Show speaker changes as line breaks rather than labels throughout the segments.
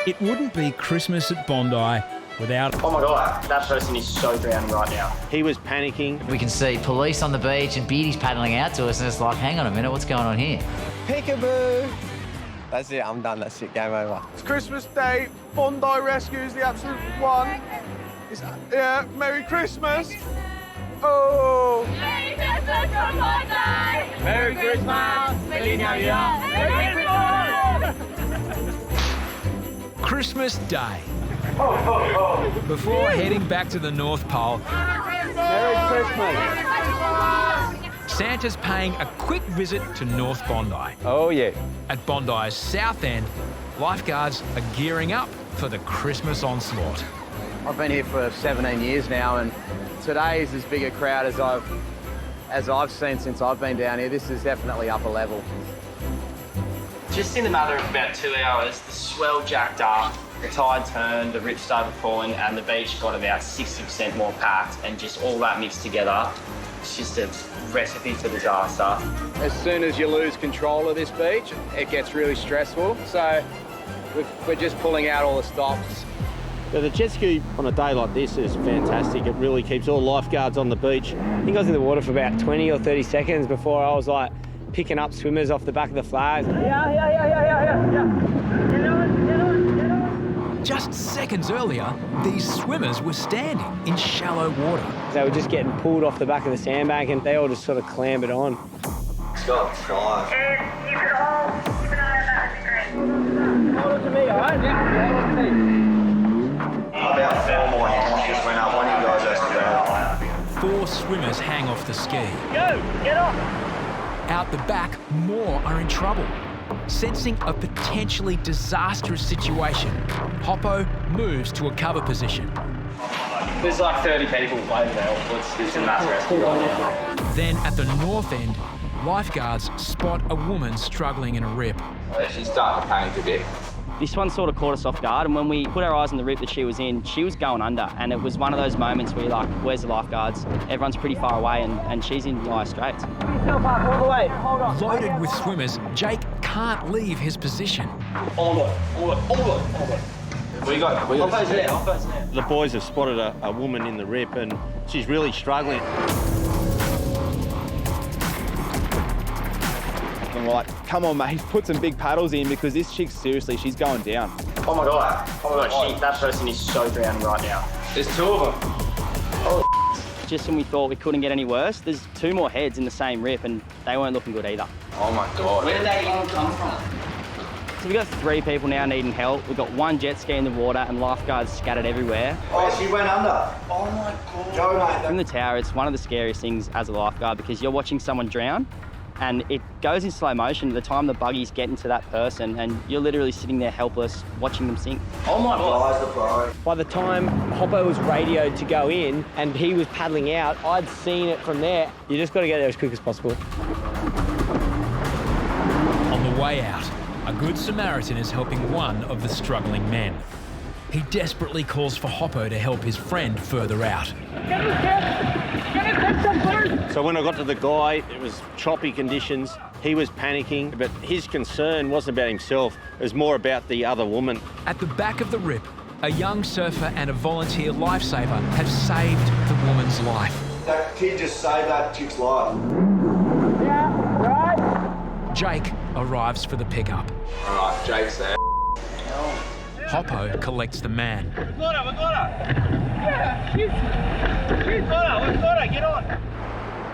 It wouldn't be Christmas at Bondi without...
Oh my God, that person is so drowning right now.
He was panicking.
We can see police on the beach and Beardy's paddling out to us, and it's like, hang on a minute, what's going on here?
Peekaboo! That's it, I'm done, that's it, game over.
It's Christmas Day, Bondi Rescue is the absolute one. Yeah, Merry Christmas. Oh!
Merry Christmas from Bondi!
Merry Christmas! Feliz Navidad!
Merry Christmas!
Christmas Day. Before heading back to the North Pole,
Merry Christmas!
Santa's paying a quick visit to North Bondi.
Oh yeah.
At Bondi's south end, lifeguards are gearing up for the Christmas onslaught.
I've been here for 17 years now, and today is as big a crowd as I've seen since I've been down here. This is definitely upper level.
Just in a matter of about 2 hours, the swell jacked up, the tide turned, the rip started falling, and the beach got about 60% more packed, and just all that mixed together, it's just a recipe for disaster.
As soon as you lose control of this beach, it gets really stressful. So we're just pulling out all the stops.
So the jet ski on a day like this is fantastic. It really keeps all lifeguards on the beach.
I think I was in the water for about 20 or 30 seconds before I was like picking up swimmers off the back of the flags.
Just seconds earlier, these swimmers were standing in shallow water.
They were just getting pulled off the back of the sandbank and they all just sort of clambered on.
It's got 5.
And you could all keep an eye on that, that'd be great.
Hold on to me, all right? Hold on to me.
About 4 more hands just went up. One of you guys has to go.
4 swimmers hang off the ski.
Go, get off.
Out the back, more are in trouble. Sensing a potentially disastrous situation, Hoppo moves to a cover position.
There's like 30 people over there. It's a mass rescue right now.
Then at the north end, lifeguards spot a woman struggling in a rip.
She's starting to panic a bit.
This one sort of caught us off guard, and when we put our eyes on the rip that she was in, she was going under, and it was one of those moments where you're like, where's the lifeguards? Everyone's pretty far away, and she's in dire straits.
Yourself up all the way. Hold on.
Loaded with swimmers, Jake can't leave his position.
All of it. We got Hoppo's there.
The boys have spotted a woman in the rip and she's really struggling.
I'm like, come on, mate, put some big paddles in because this chick, seriously, she's going down.
Oh my God, that person is so drowning right now.
There's 2 of them.
Just when we thought we couldn't get any worse, there's 2 more heads in the same rip, and they weren't looking good either.
Oh my God.
Where did they even come from?
So we've got 3 people now needing help. We've got 1 jet ski in the water and lifeguards scattered everywhere.
Oh, she went under. Oh my God. Go, mate.
From the tower, it's one of the scariest things as a lifeguard because you're watching someone drown and it goes in slow motion the time the buggies get into that person, and you're literally sitting there helpless watching them sink.
Oh my God.
By the time Hoppo was radioed to go in and he was paddling out, I'd seen it from there. You just got to get there as quick as possible.
On the way out, a good Samaritan is helping one of the struggling men. He desperately calls for Hoppo to help his friend further out.
So when I got to the guy, it was choppy conditions. He was panicking, but his concern wasn't about himself. It was more about the other woman.
At the back of the rip, a young surfer and a volunteer lifesaver have saved the woman's life.
That kid just saved that chick's life.
Yeah, right.
Jake arrives for the pickup.
All right, Jake's there.
Hoppo collects the man.
We got her. Yeah, she's got her. Get on.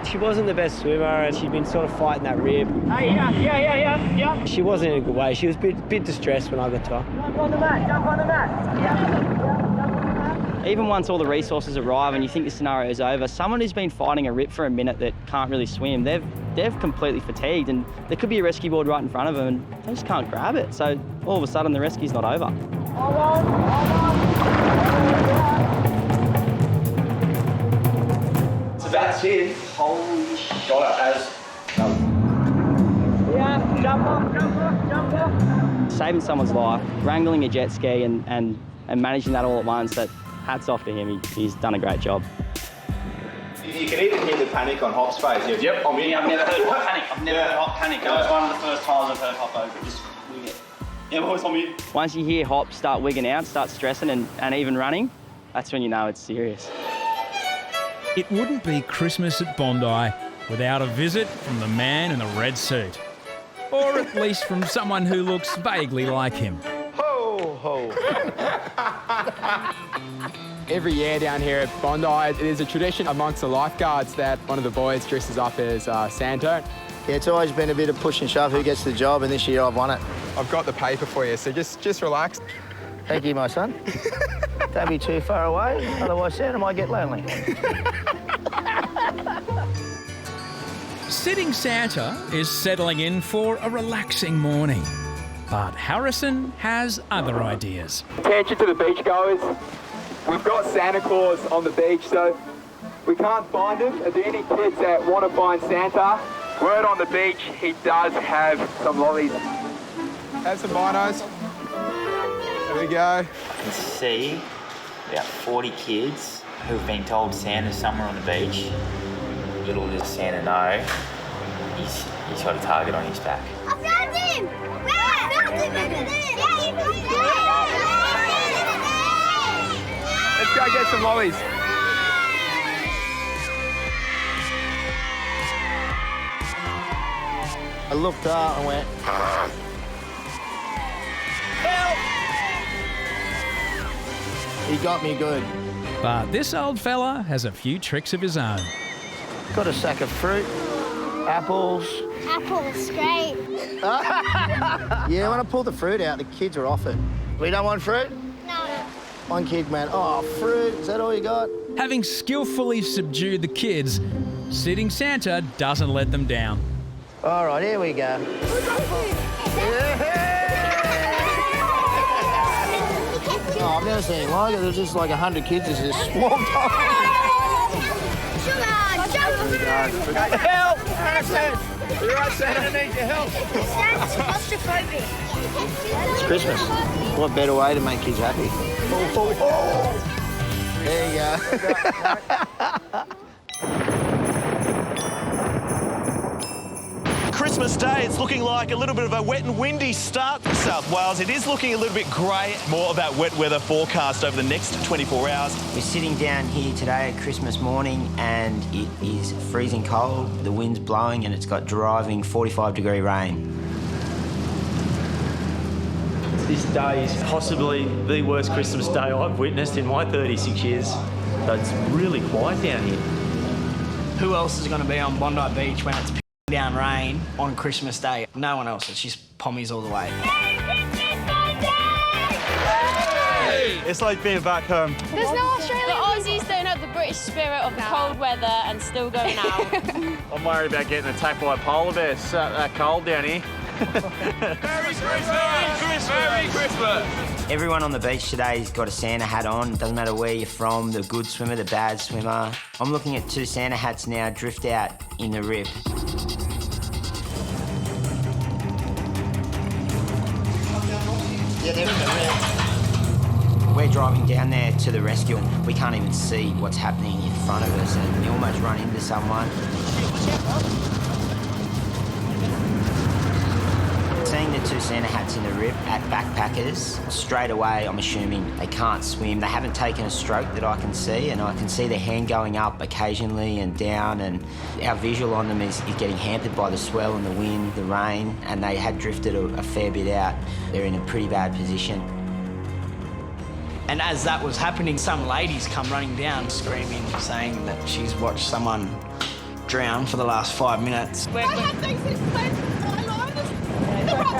She wasn't the best swimmer and she'd been sort of fighting that rib.
Hey, yeah.
She wasn't in a good way. She was a bit distressed when I got to her.
Jump on the mat. Yeah.
Even once all the resources arrive and you think the scenario is over, someone who's been fighting a rip for a minute that can't really swim, they've completely fatigued, and there could be a rescue board right in front of them and they just can't grab it. So all of a sudden the rescue's not over.
Hold on.
So that's it. Holy shit. Got it as...
Yeah, jump off.
Saving someone's life, wrangling a jet ski and managing that all at once, that hats off to him. He's done a great job.
You can even hear the panic on Hop's face.
Yep, I've never heard Hop panic. I've never heard Hop panic. That was one of the first times I've heard Hoppo, but just wing it.
Yeah, boys, on me.
Once you hear Hop start wigging out, start stressing and even running, that's when you know it's serious.
It wouldn't be Christmas at Bondi without a visit from the man in the red suit. Or at least from someone who looks vaguely like him.
Ho, ho.
Every year down here at Bondi, it is a tradition amongst the lifeguards that one of the boys dresses up as Santa.
Yeah, it's always been a bit of push and shove who gets the job, and this year I've won it.
I've got the paper for you, so just relax.
Thank you, my son. Don't be too far away, otherwise Santa might get lonely.
Sitting Santa is settling in for a relaxing morning. But Harrison has other ideas.
Attention to the beachgoers. We've got Santa Claus on the beach, so we can't find him. Are there any kids that want to find Santa? Word on the beach, he does have some lollies. Have some binos. There we go.
I can see about 40 kids who've been told Santa's somewhere on the beach. Little does Santa know, he's got a target on his back.
I found him! I found him over there! Yeah, you found him!
Let's go get some lollies.
I looked up and went, help! He got me good.
But this old fella has a few tricks of his own.
Got a sack of fruit, apples.
Apples, great.
Yeah, when I pulled the fruit out, the kids were off it. We don't want fruit?
No.
One kid went, oh, fruit, is that all you got?
Having skillfully subdued the kids, Sitting Santa doesn't let them down.
All right, here we go. Oh, I've never seen anything like it. There's just like 100 kids just swarmed up.
Help! Harrison! You're right, Santa needs your help.
Santa's claustrophobic.
It's Christmas. What better way to make kids happy? There you go.
Christmas Day, it's looking like a little bit of a wet and windy start for South Wales. It is looking a little bit grey. More of that wet weather forecast over the next 24 hours.
We're sitting down here today at Christmas morning and it is freezing cold. The wind's blowing and it's got driving 45-degree rain.
This day is possibly the worst Christmas day I've witnessed in my 36 years. So it's really quiet down here.
Who else is going to be on Bondi Beach when it's down rain on Christmas Day? No one else. It's just pommies all the way.
It's like being back home.
There's no Australian. The Aussies don't have the British spirit of cold weather and still going out.
I'm worried about getting attacked by a polar bear. It's that cold down here.
Merry Christmas! Merry Christmas!
Everyone on the beach today's got a Santa hat on. It doesn't matter where you're from, the good swimmer, the bad swimmer. I'm looking at 2 Santa hats now drift out in the rip.
Yeah, they're in the rip.
We're driving down there to the rescue and we can't even see what's happening in front of us and you almost run into someone. Seeing the 2 Santa hats in the rip at backpackers, straight away I'm assuming they can't swim. They haven't taken a stroke that I can see and I can see their hand going up occasionally and down and our visual on them is getting hampered by the swell and the wind, the rain, and they had drifted a fair bit out. They're in a pretty bad position.
And as that was happening, some ladies come running down screaming, saying that she's watched someone drown for the last 5 minutes.
I have these expensive eyeliners.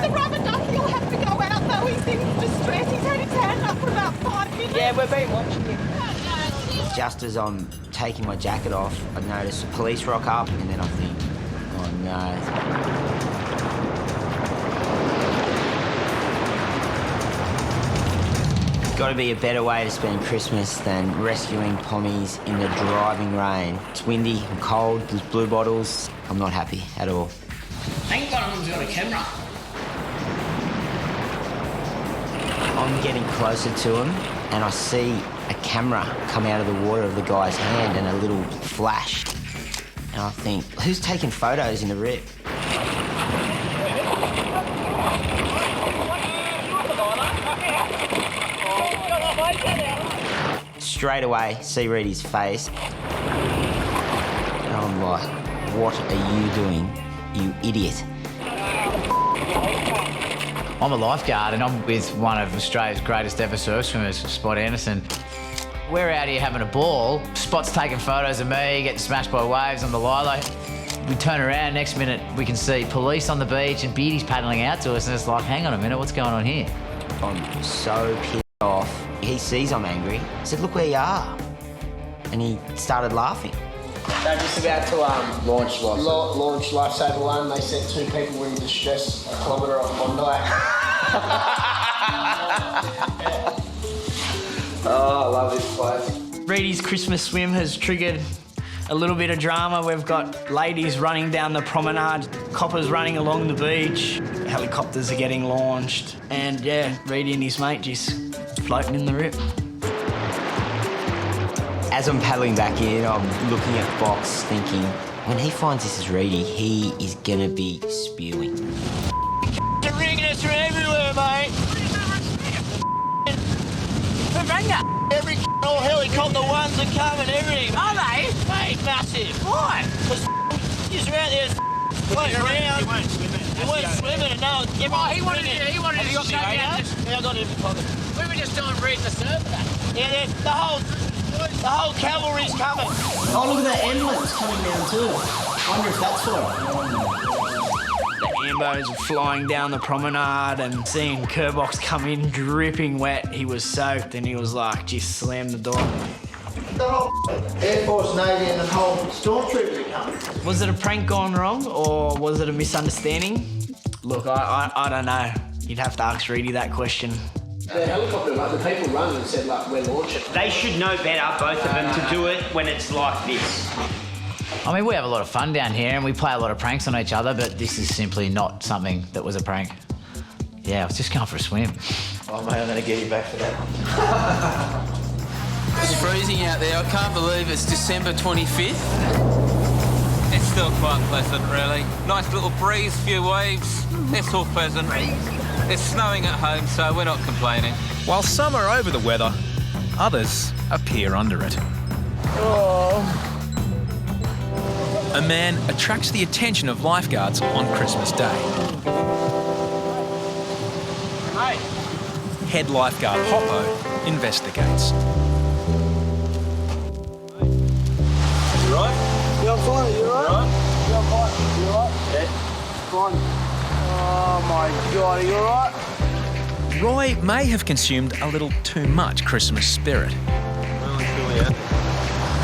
The rubber ducky will have to go out though. He's in distress. He's had his hand up for about 5 minutes.
Yeah, we've been watching him.
Just as I'm taking my jacket off, I notice police rock up and then I think, oh no. Got to be a better way to spend Christmas than rescuing pommies in the driving rain. It's windy and cold, there's blue bottles. I'm not happy at all.
I think one of them's got a camera.
I'm getting closer to him and I see a camera come out of the water of the guy's hand and a little flash. And I think, who's taking photos in the rip? Straight away, see Reidy's face. And I'm like, what are you doing, you idiot?
I'm a lifeguard and I'm with one of Australia's greatest ever surf swimmers, Spot Anderson. We're out here having a ball. Spot's taking photos of me, getting smashed by waves on the Lilo. We turn around, next minute we can see police on the beach and Beardy's paddling out to us and it's like, hang on a minute, what's going on here?
I'm so pissed off. He sees I'm angry. I said, look where you are. And he started laughing.
They're just about to launch Lifesaver 1. They sent 2 people in distress a kilometre off Bondi. Oh, I love this place.
Reidy's Christmas swim has triggered a little bit of drama. We've got ladies running down the promenade, coppers running along the beach, helicopters are getting launched, and yeah, Reidy and his mate just floating in the rip.
As I'm paddling back in, I'm looking at Fox thinking, when he finds this is Reidy, he is gonna be spewing.
They're ringing us from everywhere, mate. Every old helicopter ones are coming, everything. Are they? Mate, massive. Why? Because he's around there floating around. He weren't swimming. No, he wanted to show you. Yeah, I got it in the pocket. We were just doing reading the survey. Yeah, the whole cavalry's coming.
Oh, look at that ambulance coming down too. I wonder if that's for it. The ambos are flying down the promenade and seeing Kerbox come in dripping wet. He was soaked and he was like, just slammed the door.
The whole Air Force, Navy and the whole stormtroopers are coming.
Was it a prank gone wrong or was it a misunderstanding? Look, I don't know. You'd have to ask Reidy that question.
The helicopter, the people run and said, we're launching.
They should know better, both of them, to do it when it's like this.
I mean, we have a lot of fun down here and we play a lot of pranks on each other, but this is simply not something that was a prank. Yeah, I was just going for a swim.
Oh, mate, I'm going to get you back for that.
It's freezing out there. I can't believe it's December 25th. It's still quite pleasant, really. Nice little breeze, few waves. It's all pleasant. It's snowing at home, so we're not complaining.
While some are over the weather, others appear under it.
Oh.
A man attracts the attention of lifeguards on Christmas Day.
Hey.
Head lifeguard Hoppo investigates.
You right? Yeah, I'm fine. You right? Yeah, I'm fine. You right? Yeah. Fine. Oh my God, are you alright?
Roy may have consumed a little too much Christmas spirit.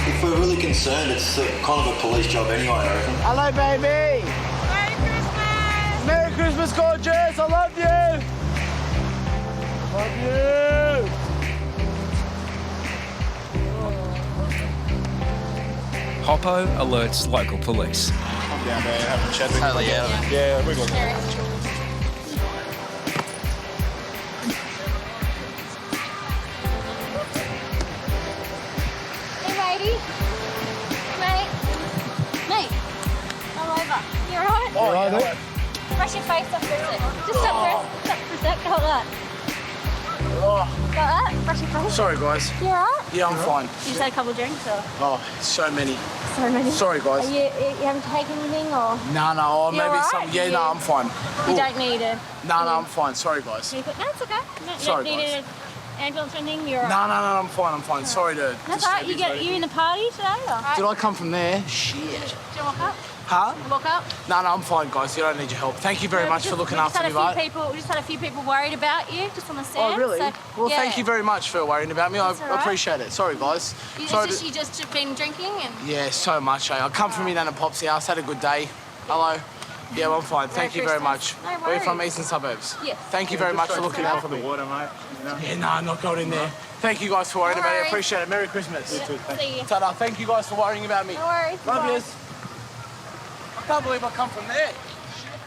If we're really concerned, it's kind of a police job anyway, I reckon.
Hello, baby.
Merry Christmas.
Merry Christmas, gorgeous. I love you. Love you.
Hoppo alerts local police.
I'm down there having a chat with
Totally out of it.
Yeah, we're good.
Hey, Reidy. Mate. Come over. You alright?
Oh, right there.
Brush your face off for a sec. Just stop for a sec. Got that.
Oh.
Got that? Brush your face.
Sorry, guys.
You alright?
Yeah, I'm fine.
You just had a couple of drinks or?
Oh, so many.
So many.
Sorry, guys.
You haven't taken anything or?
No, oh,
You
maybe
alright?
some. Yeah, no, I'm fine.
You
Ooh.
don't need a...
No, I'm fine. Sorry, guys.
No, it's okay. You
Sorry,
don't need
guys.
an ambulance or anything? You're
No,
alright?
I'm fine. Sorry to...
That's alright. You in the party today or?
Did I come from there? Shit.
Did you walk up?
Huh?
Walk up?
No, I'm fine, guys. You don't need your help. Thank you very much for looking after me, mate.
We just had a few people worried about you, just on the sand.
Oh, really?
So,
Well,
yeah.
thank you very much for worrying about me. I
That's all right.
appreciate it. Sorry, guys.
You
Sorry
just, you just been drinking and...
Yeah, so much, eh? I come from my Nan and Pop's house, had a good day. Hello? Yeah, well, I'm fine. Thank you very much.
No
We're from
worries.
Eastern Suburbs.
Yes.
Thank you very much for looking out for the water, mate. Yeah, no, I'm not going in there. Thank you guys for worrying
No
about it. I
worries.
appreciate it. Merry Christmas.
Yeah, see you.
Ta-da. Thank you guys for worrying about me.
No worries.
Love
Bye.
yous. I can't believe I come from there.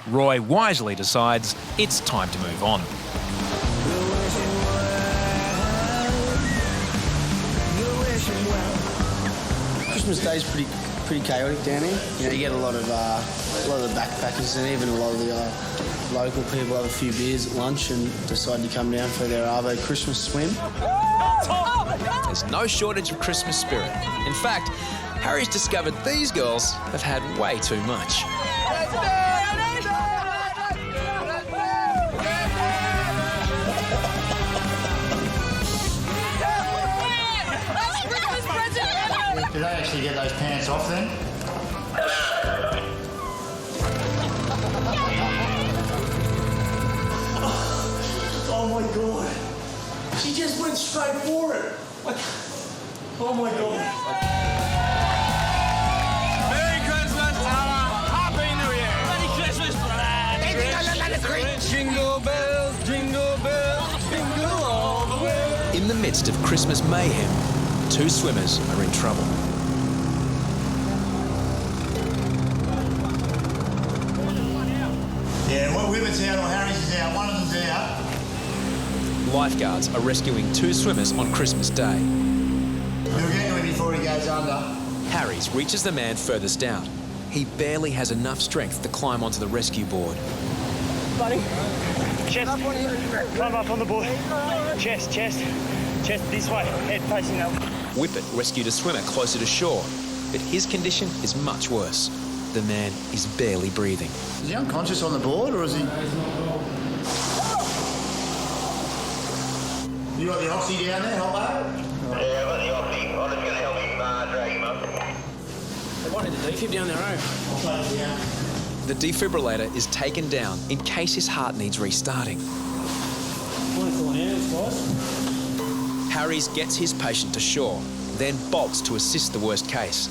Roy wisely decides it's time to move on.
Christmas Day's pretty chaotic down here. You know, you get a lot of the backpackers and even a lot of the
local people have a few beers at lunch and decide to come down for their Arvo Christmas swim.
There's no shortage of Christmas spirit. In fact, Harry's discovered these girls have had way too much.
Did they actually get those pants off then?
Oh my God. She just went straight for it. Oh my God.
Merry Christmas, Tara. Happy New Year.
Merry Christmas,
Jingle bells, jingle all the way.
In the midst of Christmas mayhem, two swimmers are in trouble.
Yeah, well, Whippet's out or Harries is out. One of them's out.
Lifeguards are rescuing two swimmers on Christmas Day.
He'll get to him before he goes under.
Harries reaches the man furthest out. He barely has enough strength to climb onto the rescue board.
Buddy. Chest. Climb up on the board. Chest. Chest this way. Head facing up.
Whippet rescued a swimmer closer to shore, but his condition is much worse. The man is barely breathing.
Is he unconscious on the board or is he? You got the oxy down there, Hoppo?
Yeah, I've got the oxy. I'm just going to help him drag him up.
They wanted the defib down their own.
I'll take it down.
The defibrillator is taken down in case his heart needs restarting. Harries gets his patient to shore, then bolts to assist the worst case.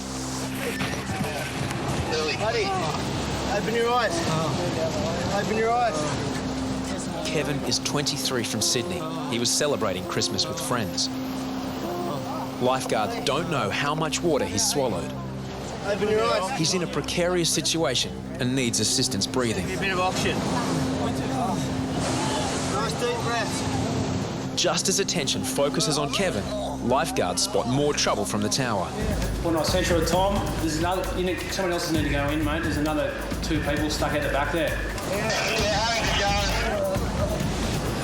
Buddy, open your eyes. Open your eyes.
Kevin is 23 from Sydney. He was celebrating Christmas with friends. Lifeguards don't know how much water he's swallowed.
Open your eyes.
He's in a precarious situation and needs assistance breathing.
Give me a bit of oxygen. Nice deep breaths.
Just as attention focuses on Kevin, lifeguards spot more trouble from the tower.
When I sent you a Tom, there's another. Someone else needs to go in, mate. There's another two people stuck out the back there. Yeah,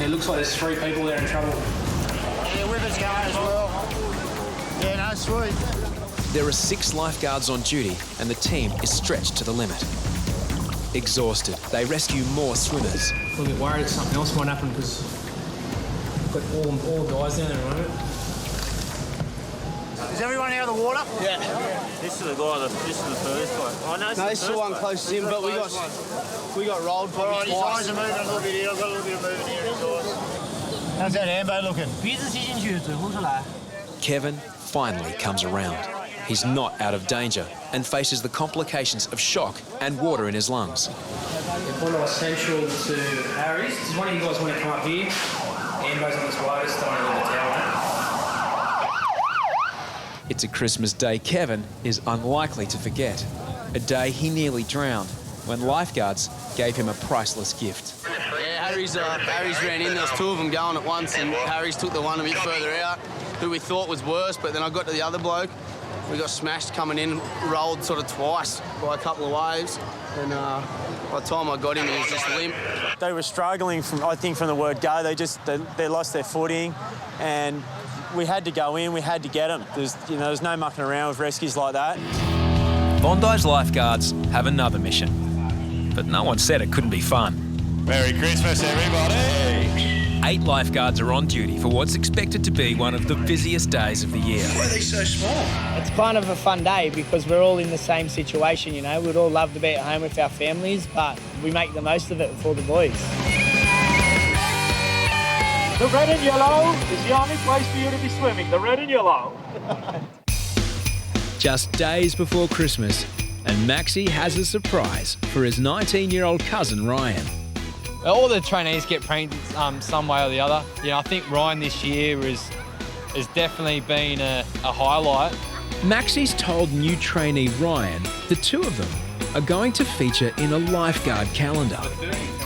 it looks like there's three people there in trouble.
Yeah, Whippet's going as well. Yeah, no, sweet.
There are 6 lifeguards on duty and the team is stretched to the limit. Exhausted, they rescue more swimmers.
I'm a bit worried that something else might happen because we've got all guys down there at the moment.
Is everyone out of the water?
Yeah.
This is the first guy. Oh, no,
No, this is the one closest in, but we got rolled
All right,
probably
his
twice.
eyes are moving a little bit here. I've got a little bit of movement here in his eyes. How's that Ambo looking?
Kevin finally comes around. He's not out of danger and faces the complications of shock and water in his lungs.
Bondi Central to Harries. Does one of you guys want to come up here? Ambo's on this way, just don't leave the tower.
It's a Christmas day Kevin is unlikely to forget. A day he nearly drowned when lifeguards gave him a priceless gift.
Yeah, Harries ran in. There was 2 of them going at once, and Harries took the one a bit further out, who we thought was worse. But then I got to the other bloke. We got smashed coming in, rolled sort of twice by a couple of waves, and by the time I got him, he was just limp.
They were struggling from the word go. They lost their footing, and we had to go in. We had to get them. There's no mucking around with rescues like that.
Bondi's lifeguards have another mission, but no one said it couldn't be fun.
Merry Christmas, everybody!
8 lifeguards are on duty for what's expected to be one of the busiest days of the year.
Why are they so small?
It's kind of a fun day because we're all in the same situation, you know. We'd all love to be at home with our families, but we make the most of it for the boys.
The red and yellow is the only place for you to be swimming, the red and yellow.
Just days before Christmas, and Maxi has a surprise for his 19-year-old cousin Ryan.
All the trainees get pranked some way or the other. I think Ryan this year has definitely been a highlight.
Maxi's told new trainee Ryan the 2 of them are going to feature in a lifeguard calendar.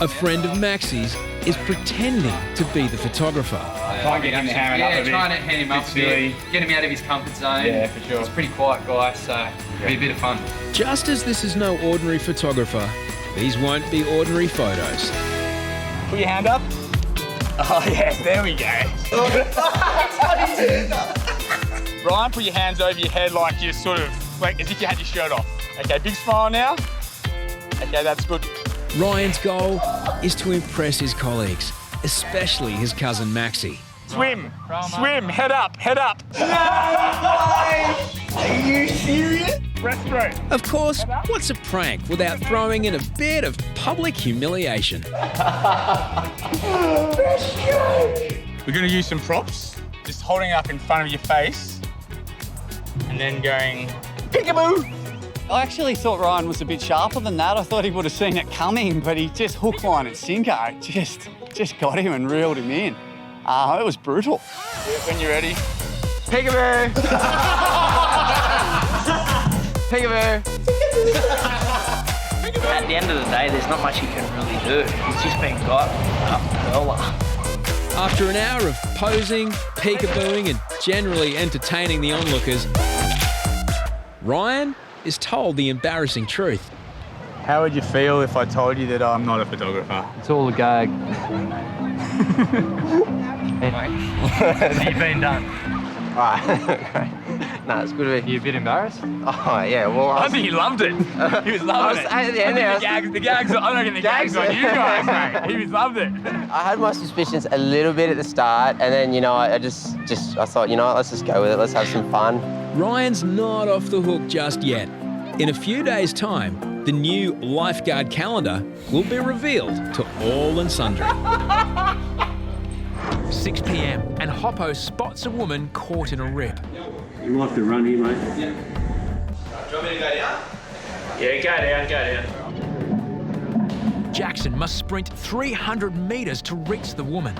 A friend of Maxi's is pretending to be the photographer.
Try and get him to hand up a bit. Trying to hand him up a bit, get him out of his comfort zone. Yeah, for sure. He's a pretty quiet guy, so it'll be a bit of fun.
Just as this is no ordinary photographer, these won't be ordinary photos.
Put your hand up. Oh, yes, there we go. Ryan, put your hands over your head like you're sort of, like as if you had your shirt off. Okay, big smile now. Okay, that's good.
Ryan's goal is to impress his colleagues, especially his cousin Maxi.
Swim, swim, head up, head up.
No way! Are you serious?
Breaststroke.
Of course, what's a prank without throwing in a bit of public humiliation?
We're going to use some props. Just holding it up in front of your face and then going peekaboo.
I actually thought Ryan was a bit sharper than that. I thought he would have seen it coming, but he just hook, line and sinker. Just got him and reeled him in. It was brutal.
When you're ready.
Peekaboo! Peekaboo!
At the end of the day, there's not much you can really do. He's just been got up curler.
After an hour of posing, peekabooing and generally entertaining the onlookers, Ryan is told the embarrassing truth.
How would you feel if I told you that I'm not a photographer?
It's all a gag.
You've been done.
Alright. No, it's good to be. You a bit embarrassed? Oh, yeah, well...
I think he loved it. He was loving it.
At the end there,
the gags, I don't reckon the gags on you guys, mate. He was loved it.
I had my suspicions a little bit at the start, and then, you know, I thought, you know what, let's just go with it. Let's have some fun.
Ryan's not off the hook just yet. In a few days' time, the new Lifeguard calendar will be revealed to all and sundry. 6 p.m. and Hoppo spots a woman caught in a rip.
You might have to run here, mate.
Yeah. Do you want me to go down? Yeah, go down.
Jackson must sprint 300 metres to reach the woman.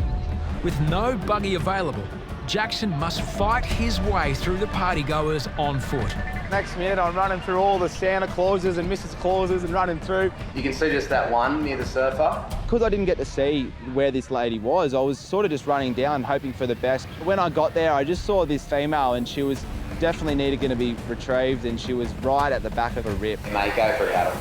With no buggy available, Jackson must fight his way through the partygoers on foot.
Next minute, I'm running through all the Santa Clauses and Mrs. Clauses and running through.
You can see just that one near the surfer.
Because I didn't get to see where this lady was, I was sort of just running down, hoping for the best. When I got there, I just saw this female and she was definitely going to be retrieved and she was right at the back of a rip.
Mate, go for it, Adam.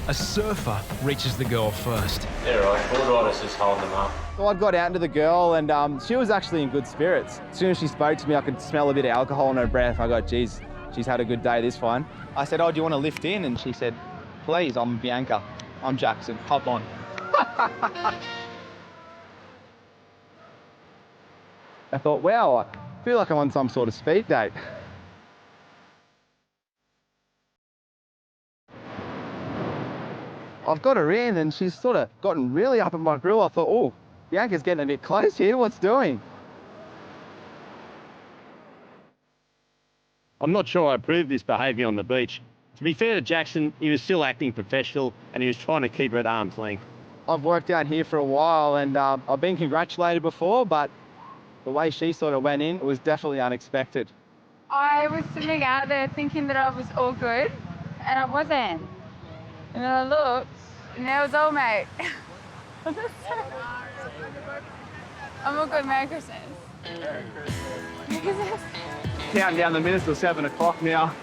A surfer reaches the girl first.
Yeah, right. Board riders just holding them up.
So I got out to the girl and she was actually in good spirits. As soon as she spoke to me, I could smell a bit of alcohol in her breath. I got, geez, she's had a good day this fine. I said, oh, do you want to lift in? And she said, please, I'm Bianca. I'm Jackson, hop on. I thought, wow, I feel like I'm on some sort of speed date. I've got her in and she's sort of gotten really up in my grill. I thought, oh, Bianca's getting a bit close here. What's doing?
I'm not sure I approve this behaviour on the beach. To be fair to Jackson, he was still acting professional and he was trying to keep her at arm's length.
I've worked out here for a while and I've been congratulated before, but the way she sort of went in was definitely unexpected.
I was sitting out there thinking that I was all good, and I wasn't. And then I looked, and there was all mate. I'm all good. Merry Christmas. Merry Christmas.
Counting down the minutes till 7 o'clock now.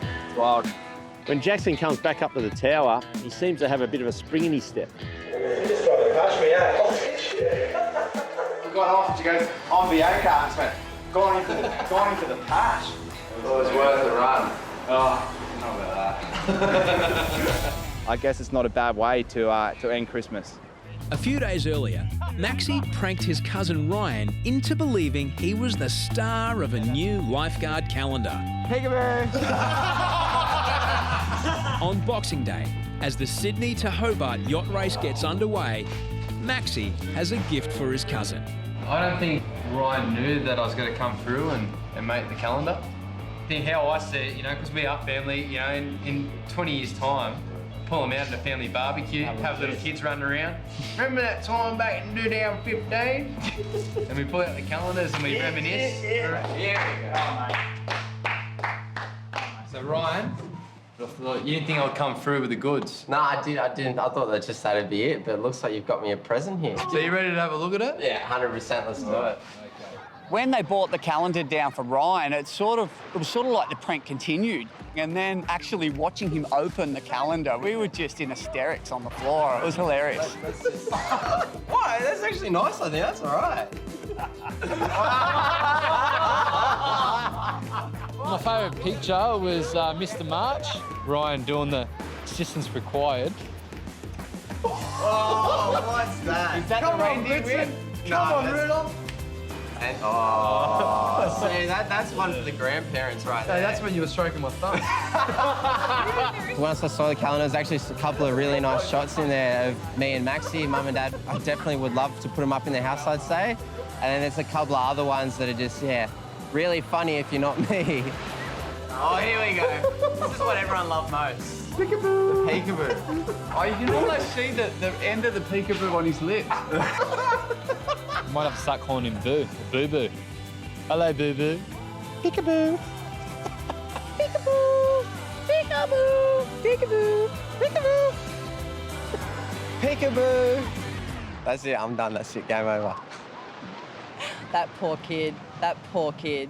It's wild.
When Jackson comes back up to the tower, he seems to have a bit of a spring in his step.
You just tried to push me, eh?
I got off and she goes, I'm Bianca. I just went, gone into the patch.
It was worth the run.
Oh, not about that. I guess it's not a bad way to end Christmas.
A few days earlier, Maxi pranked his cousin Ryan into believing he was the star of a new Lifeguard calendar.
Peekaboo!
On Boxing Day, as the Sydney to Hobart yacht race gets underway, Maxi has a gift for his cousin.
I don't think Ryan knew that I was going to come through and make the calendar. I think how I see it, you know, because we are family, you know, in 20 years' time, pull them out at a family barbecue, have little kids running around. Remember that time back in 2015? And we pull out the calendars and we reminisce. So Ryan, you didn't think I'd come through with the goods?
No, I didn't. I thought that just that'd be it, but it looks like you've got me a present here.
So you ready to have a look at it?
Yeah, 100%. Let's do it.
When they brought the calendar down for Ryan, it was sort of like the prank continued. And then actually watching him open the calendar, we were just in hysterics on the floor. It was hilarious.
Why? That's actually nice, I think. That's all right.
My favourite picture was Mr. March, Ryan doing the assistance required.
Oh, what's that?
Is that the reindeer win?
Come on, Rudolph. And, oh, see, that's one for the grandparents right there.
That's when you were stroking my thumb.
Once I saw the calendar, there's actually a couple of really nice shots in there of me and Maxi, Mum and Dad. I definitely would love to put them up in the house, I'd say. And then there's a couple of other ones that are just, really funny if you're not me.
Oh, here we go. This is what everyone loved most.
Peekaboo.
The peekaboo.
Oh, you can almost see the end of the peekaboo on his lips.
Might have to start calling him Boo, Boo Boo. Hello, Boo Boo.
Peekaboo. Peekaboo. Peekaboo. Peekaboo. Peekaboo.
Peekaboo. That's it, I'm done. That's it, game over.
That poor kid. That poor kid.